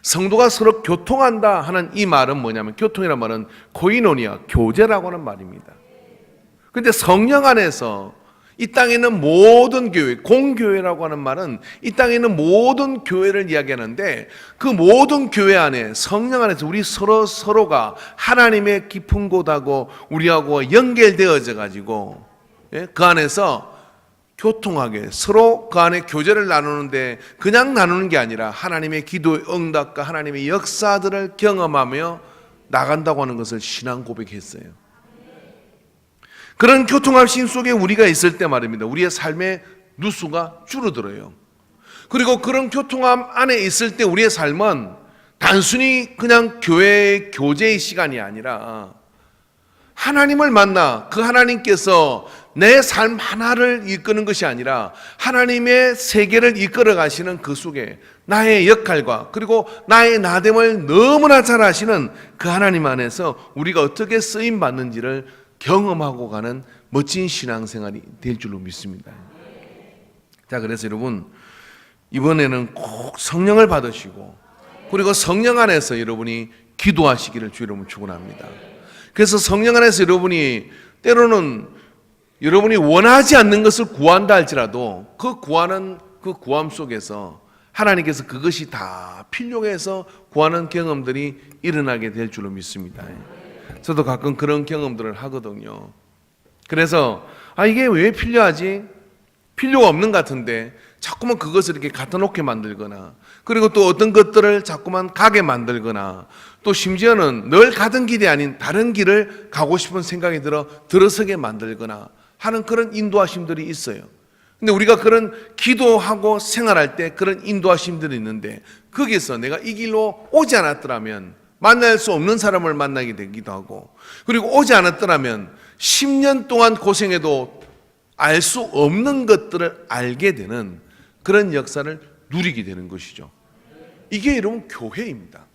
성도가 서로 교통한다 하는 이 말은 뭐냐면, 교통이란 말은 코이노니아, 교제라고 하는 말입니다. 그런데 성령 안에서 이 땅에 있는 모든 교회, 공교회라고 하는 말은 이 땅에 있는 모든 교회를 이야기하는데, 그 모든 교회 안에 성령 안에서 우리 서로가 하나님의 깊은 곳하고 우리하고 연결되어져 가지고 그 안에서 교통하게 서로 그 안에 교제를 나누는데, 그냥 나누는 게 아니라 하나님의 기도의 응답과 하나님의 역사들을 경험하며 나간다고 하는 것을 신앙 고백했어요. 그런 교통하심 속에 우리가 있을 때 말입니다, 우리의 삶의 누수가 줄어들어요. 그리고 그런 교통함 안에 있을 때 우리의 삶은 단순히 그냥 교회의 교제의 시간이 아니라 하나님을 만나 그 하나님께서 내 삶 하나를 이끄는 것이 아니라 하나님의 세계를 이끌어 가시는 그 속에 나의 역할과 그리고 나의 나됨을 너무나 잘 아시는 그 하나님 안에서 우리가 어떻게 쓰임 받는지를 경험하고 가는 멋진 신앙생활이 될 줄로 믿습니다. 자, 그래서 여러분, 이번에는 꼭 성령을 받으시고 그리고 성령 안에서 여러분이 기도하시기를 주 이름으로 축원합니다. 그래서 성령 안에서 여러분이 때로는 여러분이 원하지 않는 것을 구한다 할지라도 그 구하는 그 구함 속에서 하나님께서 그것이 다 필요해서 구하는 경험들이 일어나게 될 줄로 믿습니다. 저도 가끔 그런 경험들을 하거든요. 그래서 이게 왜 필요하지? 필요가 없는 것 같은데 자꾸만 그것을 이렇게 갖다 놓게 만들거나, 그리고 또 어떤 것들을 자꾸만 가게 만들거나, 또 심지어는 늘 가던 길이 아닌 다른 길을 가고 싶은 생각이 들어서게 만들거나 하는 그런 인도하심들이 있어요. 근데 우리가 그런 기도하고 생활할 때 그런 인도하심들이 있는데, 거기서 내가 이 길로 오지 않았더라면 만날 수 없는 사람을 만나게 되기도 하고, 그리고 오지 않았더라면 10년 동안 고생해도 알 수 없는 것들을 알게 되는 그런 역사를 누리게 되는 것이죠. 이게 여러분 교회입니다.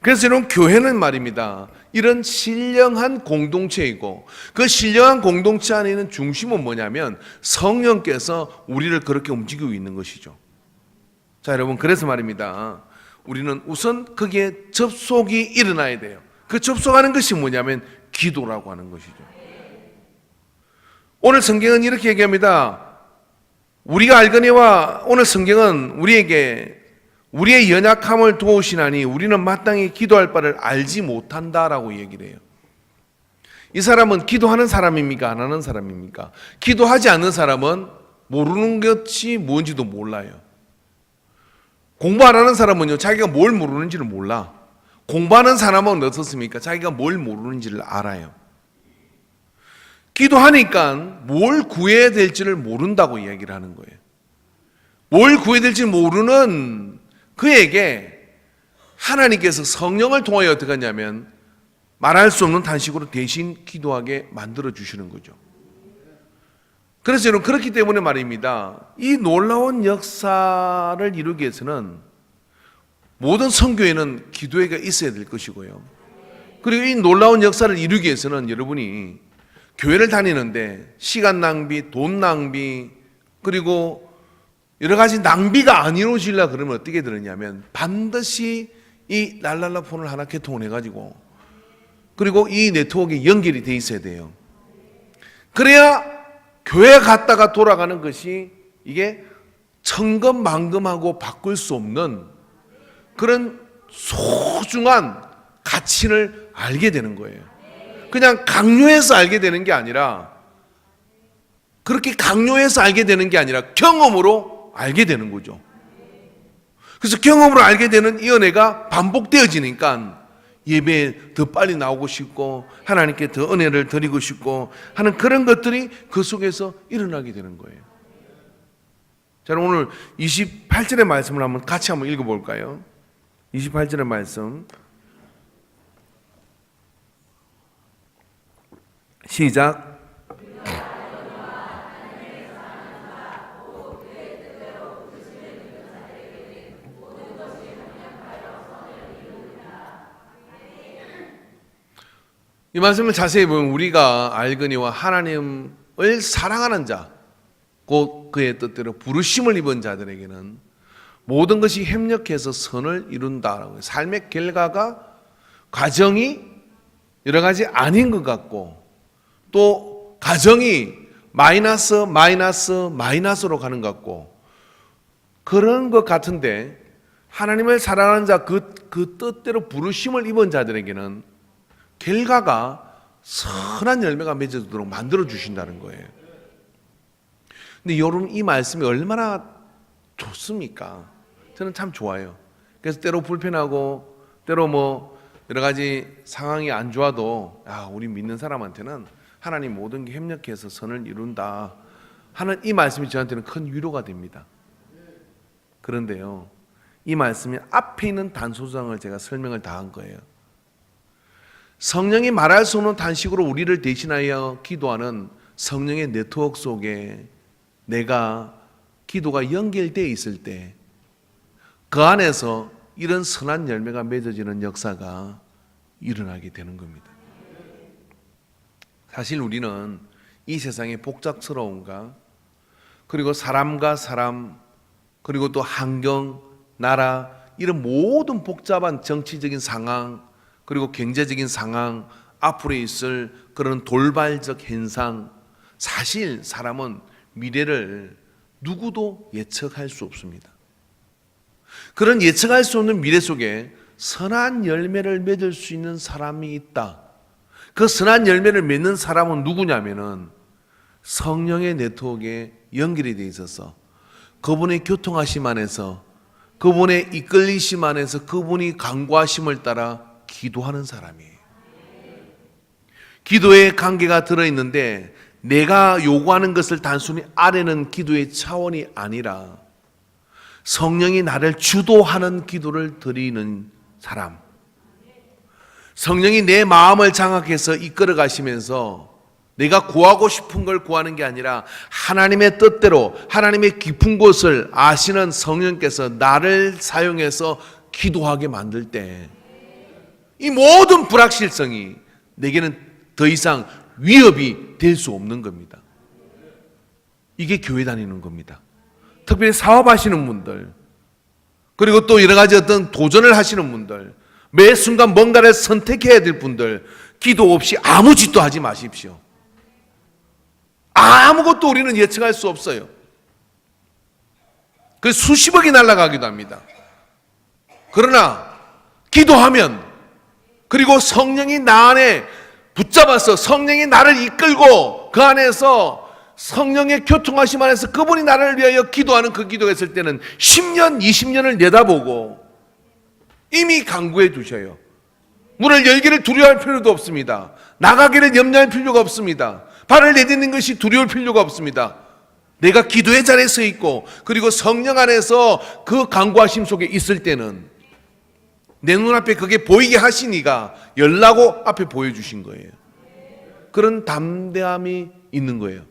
그래서 여러분 교회는 말입니다, 이런 신령한 공동체이고, 그 신령한 공동체 안에 있는 중심은 뭐냐면 성령께서 우리를 그렇게 움직이고 있는 것이죠. 자, 여러분, 그래서 말입니다, 우리는 우선 거기에 접속이 일어나야 돼요. 그 접속하는 것이 뭐냐면 기도라고 하는 것이죠. 오늘 성경은 이렇게 얘기합니다. 우리가 알거니와 오늘 성경은 우리에게 우리의 연약함을 도우시나니 우리는 마땅히 기도할 바를 알지 못한다라고 얘기를 해요. 이 사람은 기도하는 사람입니까? 안 하는 사람입니까? 기도하지 않는 사람은 모르는 것이 뭔지도 몰라요. 공부 안 하는 사람은요, 자기가 뭘 모르는지를 몰라. 공부하는 사람은 어떻습니까? 자기가 뭘 모르는지를 알아요. 기도하니까 뭘 구해야 될지를 모른다고 이야기를 하는 거예요. 뭘 구해야 될지 모르는 그에게 하나님께서 성령을 통하여 어떻게 하냐면 말할 수 없는 단식으로 대신 기도하게 만들어 주시는 거죠. 그래서 여러분, 그렇기 때문에 말입니다, 이 놀라운 역사를 이루기 위해서는 모든 선교회는 기도회가 있어야 될 것이고요, 그리고 이 놀라운 역사를 이루기 위해서는 여러분이 교회를 다니는데 시간 낭비, 돈 낭비, 그리고 여러 가지 낭비가 안 이루어지려고 그러면 어떻게 되느냐면 반드시 이 랄랄라 폰을 하나 개통을 해가지고, 그리고 이 네트워크에 연결이 돼 있어야 돼요. 그래야 교회 갔다가 돌아가는 것이 이게 천금만금하고 바꿀 수 없는 그런 소중한 가치를 알게 되는 거예요. 그냥 강요해서 알게 되는 게 아니라, 그렇게 강요해서 알게 되는 게 아니라 경험으로 알게 되는 거죠. 그래서 경험으로 알게 되는 이 은혜가 반복되어지니까 예배에 더 빨리 나오고 싶고 하나님께 더 은혜를 드리고 싶고 하는 그런 것들이 그 속에서 일어나게 되는 거예요. 자, 오늘 28절의 말씀을 같이 한번 읽어볼까요? 28절의 말씀 시작. 이 말씀을 자세히 보면 우리가 알거니와 하나님을 사랑하는 자, 곧 그의 뜻대로 부르심을 입은 자들에게는 모든 것이 협력해서 선을 이룬다라고. 삶의 결과가 과정이 여러 가지 아닌 것 같고, 또 가정이 마이너스로 가는 것 같고 그런 것 같은데, 하나님을 사랑하는 자, 그 뜻대로 부르심을 입은 자들에게는 결과가 선한 열매가 맺어지도록 만들어 주신다는 거예요. 근데 여러분, 이 말씀이 얼마나 좋습니까? 저는 참 좋아요. 그래서 때로 불편하고 때로 여러 가지 상황이 안 좋아도 우리 믿는 사람한테는 하나님 모든 게 협력해서 선을 이룬다 하는 이 말씀이 저한테는 큰 위로가 됩니다. 그런데요, 이 말씀이 앞에 있는 단소장을 제가 설명을 다 한 거예요. 성령이 말할 수 없는 단식으로 우리를 대신하여 기도하는 성령의 네트워크 속에 내가 기도가 연결되어 있을 때 그 안에서 이런 선한 열매가 맺어지는 역사가 일어나게 되는 겁니다. 사실 우리는 이 세상의 복잡스러움과, 그리고 사람과 사람, 그리고 또 환경, 나라, 이런 모든 복잡한 정치적인 상황, 그리고 경제적인 상황, 앞으로 있을 그런 돌발적 현상, 사실 사람은 미래를 누구도 예측할 수 없습니다. 그런 예측할 수 없는 미래 속에 선한 열매를 맺을 수 있는 사람이 있다. 그 선한 열매를 맺는 사람은 누구냐면은 성령의 네트워크에 연결이 되어 있어서 그분의 교통하심 안에서, 그분의 이끌리심 안에서, 그분이 간구하심을 따라 기도하는 사람이에요. 기도의 관계가 들어있는데 내가 요구하는 것을 단순히 아뢰는 기도의 차원이 아니라 성령이 나를 주도하는 기도를 드리는 사람, 성령이 내 마음을 장악해서 이끌어 가시면서 내가 구하고 싶은 걸 구하는 게 아니라 하나님의 뜻대로, 하나님의 깊은 곳을 아시는 성령께서 나를 사용해서 기도하게 만들 때 이 모든 불확실성이 내게는 더 이상 위협이 될 수 없는 겁니다. 이게 교회 다니는 겁니다. 특별히 사업하시는 분들, 그리고 또 여러 가지 어떤 도전을 하시는 분들, 매 순간 뭔가를 선택해야 될 분들, 기도 없이 아무 짓도 하지 마십시오. 아무것도 우리는 예측할 수 없어요. 그 수십억이 날아가기도 합니다. 그러나 기도하면, 그리고 성령이 나 안에 붙잡아서 성령이 나를 이끌고 그 안에서 성령의 교통하심 안에서 그분이 나를 위하여 기도하는 그 기도가 있을 때는 10년, 20년을 내다보고 이미 간구해 두셔요. 문을 열기를 두려워할 필요도 없습니다. 나가기를 염려할 필요가 없습니다. 발을 내딛는 것이 두려울 필요가 없습니다. 내가 기도의 자리에 서 있고 그리고 성령 안에서 그 간구하심 속에 있을 때는 내 눈앞에 그게 보이게 하시니가 열라고 앞에 보여주신 거예요. 그런 담대함이 있는 거예요.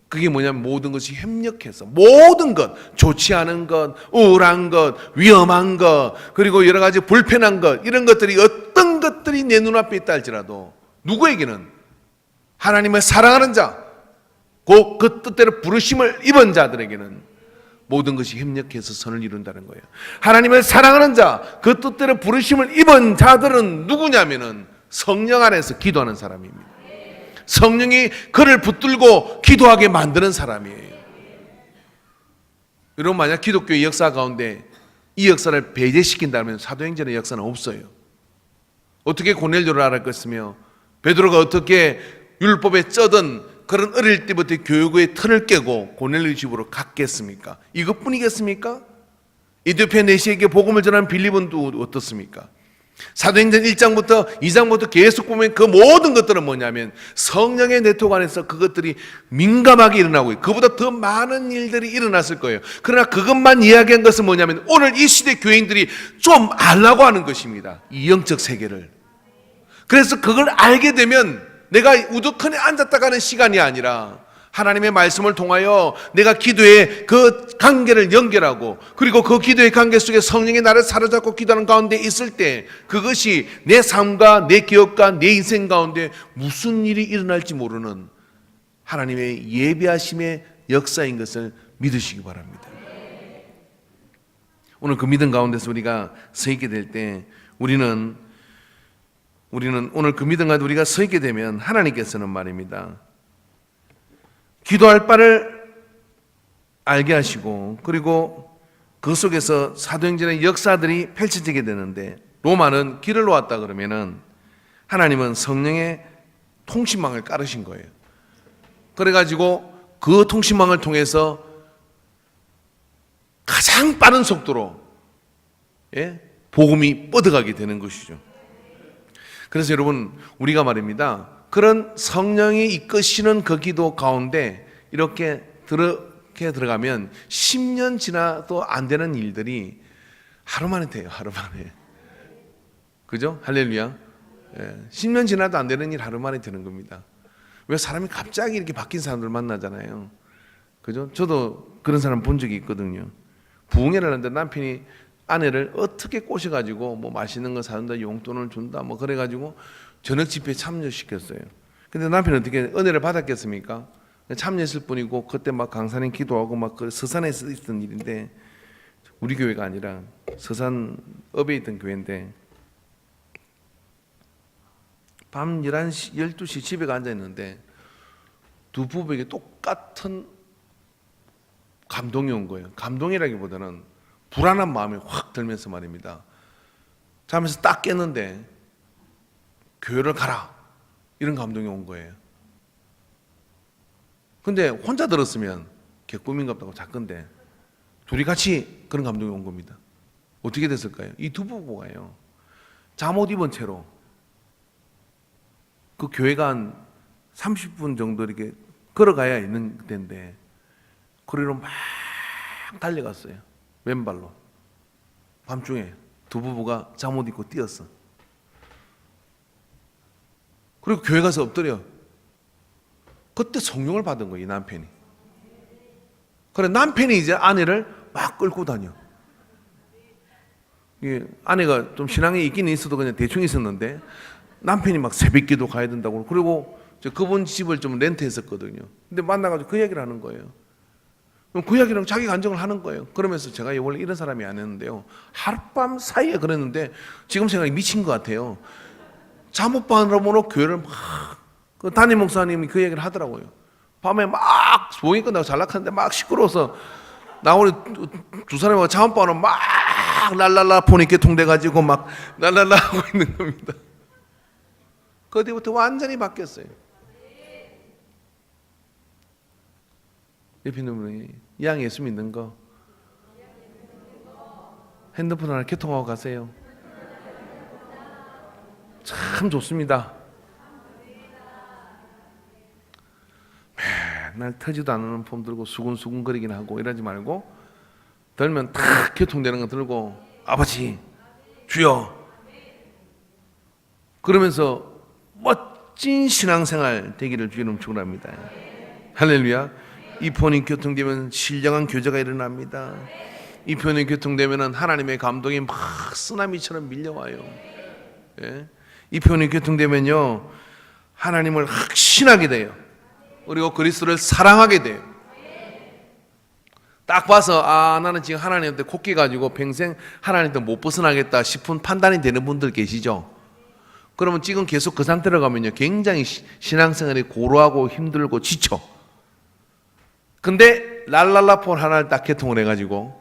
그게 뭐냐면 모든 것이 협력해서, 모든 것, 좋지 않은 것, 우울한 것, 위험한 것, 그리고 여러 가지 불편한 것, 이런 것들이 어떤 것들이 내 눈앞에 있다 할지라도 누구에게는 하나님을 사랑하는 자, 그 뜻대로 부르심을 입은 자들에게는 모든 것이 협력해서 선을 이룬다는 거예요. 하나님을 사랑하는 자, 그 뜻대로 부르심을 입은 자들은 누구냐면은 성령 안에서 기도하는 사람입니다. 성령이 그를 붙들고 기도하게 만드는 사람이에요. 여러분, 만약 기독교의 역사 가운데 이 역사를 배제시킨다면 사도행전의 역사는 없어요. 어떻게 고넬료를 알았겠으며 베드로가 어떻게 율법에 쩌든 그런 어릴 때부터 교육의 틀을 깨고 고넬료 집으로 갔겠습니까? 이것뿐이겠습니까? 이디오피아 내시에게 복음을 전한 빌립은 또 어떻습니까? 사도행전 1장부터 2장부터 계속 보면 그 모든 것들은 뭐냐면 성령의 네트워크 안에서 그것들이 민감하게 일어나고 있고 그보다 더 많은 일들이 일어났을 거예요. 그러나 그것만 이야기한 것은 뭐냐면 오늘 이 시대 교인들이 좀 알라고 하는 것입니다. 이 영적 세계를. 그래서 그걸 알게 되면 내가 우두커니 앉았다 가는 시간이 아니라 하나님의 말씀을 통하여 내가 기도의 그 관계를 연결하고 그리고 그 기도의 관계 속에 성령이 나를 사로잡고 기도하는 가운데 있을 때 그것이 내 삶과 내 기억과 내 인생 가운데 무슨 일이 일어날지 모르는 하나님의 예비하심의 역사인 것을 믿으시기 바랍니다. 오늘 그 믿음 가운데서 우리가 서 있게 될 때 우리는 오늘 그 믿음 가운데 우리가 서 있게 되면 하나님께서는 말입니다. 기도할 바를 알게 하시고 그리고 그 속에서 사도행전의 역사들이 펼쳐지게 되는데 로마는 길을 놓았다 그러면은 하나님은 성령의 통신망을 깔으신 거예요. 그래가지고 그 통신망을 통해서 가장 빠른 속도로 복음이 뻗어가게 되는 것이죠. 그래서 여러분 우리가 말입니다. 그런 성령이 이끄시는 그 기도 가운데 이렇게 들어가면 10년 지나도 안 되는 일들이 하루 만에 돼요. 하루 만에. 그죠? 할렐루야. 10년 지나도 안 되는 일 하루 만에 되는 겁니다. 왜 사람이 갑자기 이렇게 바뀐 사람들 만나잖아요. 그죠? 저도 그런 사람 본 적이 있거든요. 부흥회를 하는데 남편이 아내를 어떻게 꼬셔가지고 뭐 맛있는 거 사준다, 용돈을 준다, 뭐 그래가지고 저녁 집회에 참여시켰어요. 근데 남편은 어떻게 은혜를 받았겠습니까? 참여했을 뿐이고 그때 막 강사님 기도하고 막 그 서산에서 있었던 일인데 우리 교회가 아니라 서산 업에 있던 교회인데 밤 11시, 12시 집에 앉아 있는데 두 부부에게 똑같은 감동이 온 거예요. 감동이라기보다는 불안한 마음이 확 들면서 말입니다. 잠에서 딱 깼는데 교회를 가라, 이런 감동이 온 거예요. 근데 혼자 들었으면 걔 꿈인갑다고 작건데 둘이 같이 그런 감동이 온 겁니다. 어떻게 됐을까요? 이 두 부부가요, 잠옷 입은 채로 그 교회가 한 30분 정도 이렇게 걸어가야 있는 데인데 거리로 막 달려갔어요. 왼발로. 밤중에 두 부부가 잠옷 입고 뛰었어. 그리고 교회 가서 엎드려. 그때 성령을 받은 거예요, 이 남편이. 그래, 남편이 이제 아내를 막 끌고 다녀. 아내가 좀 신앙이 있긴 있어도 그냥 대충 있었는데 남편이 막 새벽기도 가야 된다고. 그리고 그분 집을 좀 렌트했었거든요. 근데 만나가지고 그 얘기를 하는 거예요. 그 이야기랑 자기 간증을 하는 거예요. 그러면서 제가 원래 이런 사람이 아니었는데요, 하룻밤 사이에 그랬는데 지금 생각이 미친 것 같아요. 잠옷반으로 교회를 막, 그 담임 목사님이 그 얘기를 하더라고요. 밤에 막 소원이 끝나고 잘락하는데 막 시끄러워서 나오니 두 사람이 잠옷반으로 막 랄랄라 폰이 개통돼가지고 막 랄랄라 하고 있는 겁니다. 그 뒤부터 완전히 바뀌었어요. 옆에 있는 분이 양 예수 믿는 거 핸드폰 하나 개통하고 가세요. 참 좋습니다. 맨날 터지도 않는 폼 들고 수근수근 거리긴 하고 이러지 말고 들면 탁 개통되는 거 들고 아버지 주여 그러면서 멋진 신앙생활 되기를 주님 축원합니다. 할렐루야. 이 폰이 교통되면 신령한 교제가 일어납니다. 이 폰이 교통되면 하나님의 감동이 막 쓰나미처럼 밀려와요. 예? 이 폰이 교통되면요, 하나님을 확신하게 돼요. 그리고 그리스도를 사랑하게 돼요. 딱 봐서 나는 지금 하나님한테 콧기 가지고 평생 하나님한테 못 벗어나겠다 싶은 판단이 되는 분들 계시죠? 그러면 지금 계속 그 상태로 가면요, 굉장히 신앙생활이 고루하고 힘들고 지쳐. 근데 랄랄라폰 하나를 딱 개통을 해가지고,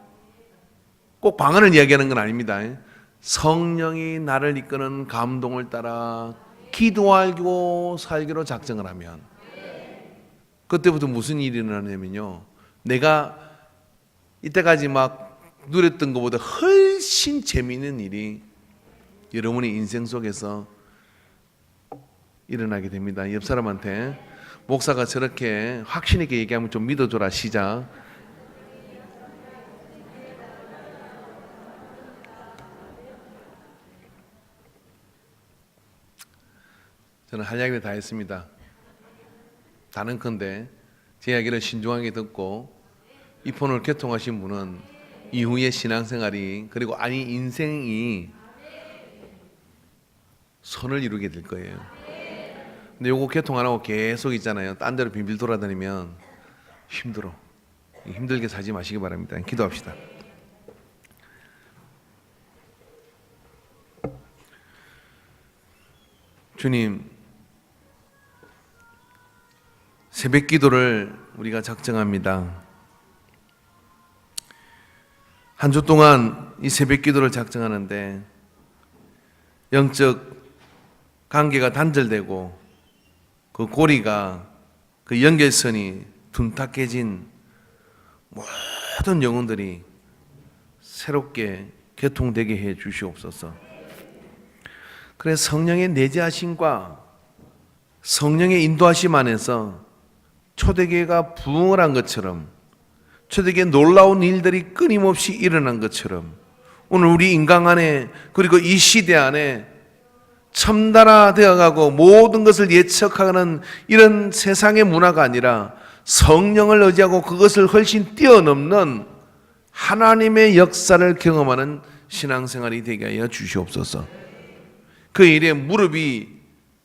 꼭 방언을 이야기하는 건 아닙니다. 성령이 나를 이끄는 감동을 따라 기도하고 살기로 작정을 하면 그때부터 무슨 일이 일어나냐면요, 내가 이때까지 막 누렸던 것보다 훨씬 재미있는 일이 여러분의 인생 속에서 일어나게 됩니다. 옆 사람한테 목사가 저렇게 확신 있게 얘기하면 좀 믿어줘라. 시작. 저는 할 이야기를 다 했습니다. 다는컨대 제 이야기를 신중하게 듣고 이 폰을 개통하신 분은 이후의 신앙생활이, 그리고 인생이 선을 이루게 될 거예요. 근데 요거 개통 안 하고 계속 있잖아요. 딴 데로 빙빌 돌아다니면 힘들어. 힘들게 살지 마시기 바랍니다. 기도합시다. 주님, 새벽 기도를 우리가 작정합니다. 한 주 동안 이 새벽 기도를 작정하는데 영적 관계가 단절되고 그 고리가, 그 연결선이 둔탁해진 모든 영혼들이 새롭게 개통되게 해 주시옵소서. 그래서 성령의 내재하심과 성령의 인도하심 안에서 초대교회가 부흥을 한 것처럼, 초대교회 놀라운 일들이 끊임없이 일어난 것처럼 오늘 우리 인간 안에, 그리고 이 시대 안에 첨단화되어가고 모든 것을 예측하는 이런 세상의 문화가 아니라 성령을 의지하고 그것을 훨씬 뛰어넘는 하나님의 역사를 경험하는 신앙생활이 되게 하여 주시옵소서. 그 일에 무릎이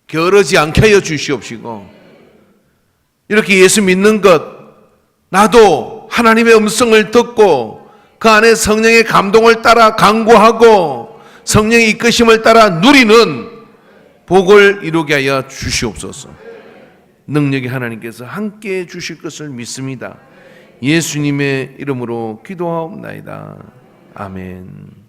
게으르지 않게 하여 주시옵시고, 이렇게 예수 믿는 것, 나도 하나님의 음성을 듣고 그 안에 성령의 감동을 따라 강구하고 성령의 이끄심을 따라 누리는 복을 이루게 하여 주시옵소서. 능력의 하나님께서 함께 주실 것을 믿습니다. 예수님의 이름으로 기도하옵나이다. 아멘.